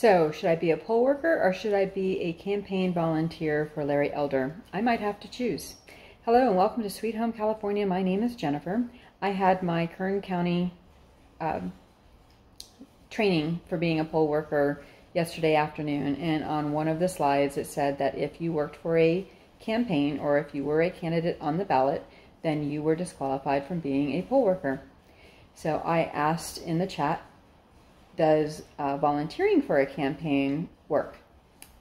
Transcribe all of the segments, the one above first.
So, should I be a poll worker or should I be a campaign volunteer for Larry Elder? I might have to choose. Hello and welcome to Sweet Home, California. My name is Jennifer. I had my Kern County training for being a poll worker yesterday afternoon, and on one of the slides it said that if you worked for a campaign or if you were a candidate on the ballot, then you were disqualified from being a poll worker. So I asked in the chat, does volunteering for a campaign work?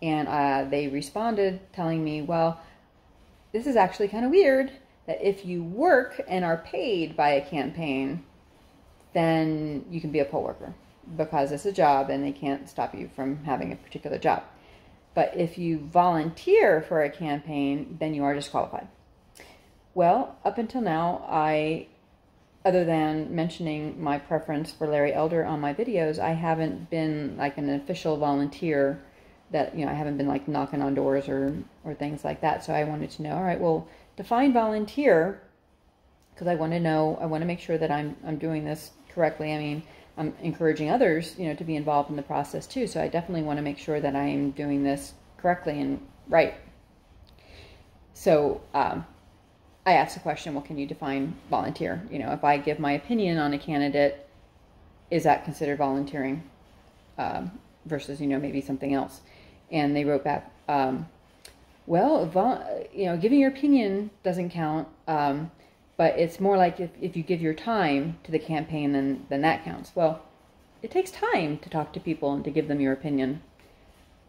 And they responded telling me, well, this is actually kind of weird that if you work and are paid by a campaign, then you can be a poll worker because it's a job and they can't stop you from having a particular job. But if you volunteer for a campaign, then you are disqualified. Well, up until now, other than mentioning my preference for Larry Elder on my videos, I haven't been like an official volunteer that, I haven't been like knocking on doors or things like that. So I wanted to know, all right, well, define volunteer, because I want to make sure that I'm doing this correctly. I mean, I'm encouraging others, to be involved in the process too. So I definitely want to make sure that I'm doing this correctly and right. So, I asked the question, well, can you define volunteer? If I give my opinion on a candidate, is that considered volunteering versus, maybe something else? And they wrote back, well, giving your opinion doesn't count, but it's more like if you give your time to the campaign, then that counts. Well, it takes time to talk to people and to give them your opinion.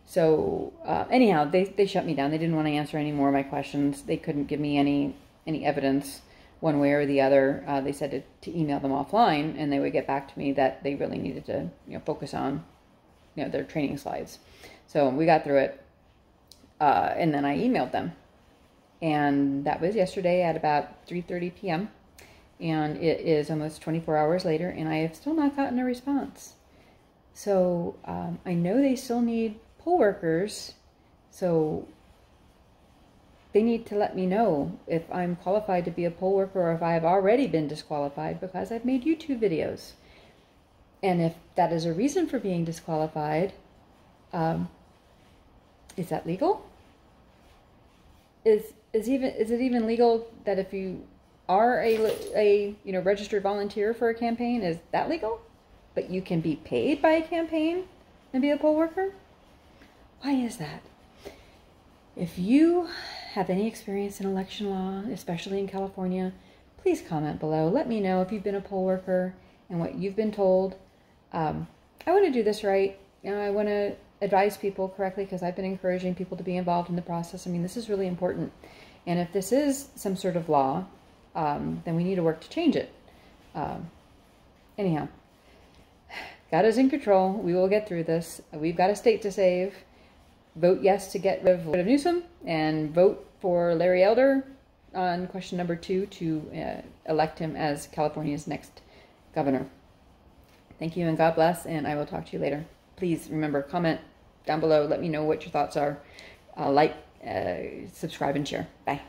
So anyhow, they shut me down. They didn't want to answer any more of my questions. They couldn't give me any evidence one way or the other. They said to email them offline, and they would get back to me that they really needed to focus on their training slides. So we got through it, and then I emailed them, and that was yesterday at about 3:30 p.m. and it is almost 24 hours later, and I have still not gotten a response. So I know they still need poll workers, so they need to let me know if I'm qualified to be a poll worker or if I have already been disqualified because I've made YouTube videos. And if that is a reason for being disqualified, is that legal? Is it even legal that if you are a registered volunteer for a campaign, is that legal? But you can be paid by a campaign and be a poll worker? Why is that? If you have any experience in election law, especially in California, please comment below. Let me know if you've been a poll worker and what you've been told. I want to do this right. I want to advise people correctly because I've been encouraging people to be involved in the process. I mean, this is really important. And if this is some sort of law, then we need to work to change it. Anyhow, God is in control. We will get through this. We've got a state to save. Vote yes to get rid of Newsom, and vote for Larry Elder on question number 2 to elect him as California's next governor. Thank you and God bless, and I will talk to you later. Please remember, comment down below. Let me know what your thoughts are. Like, subscribe, and share. Bye.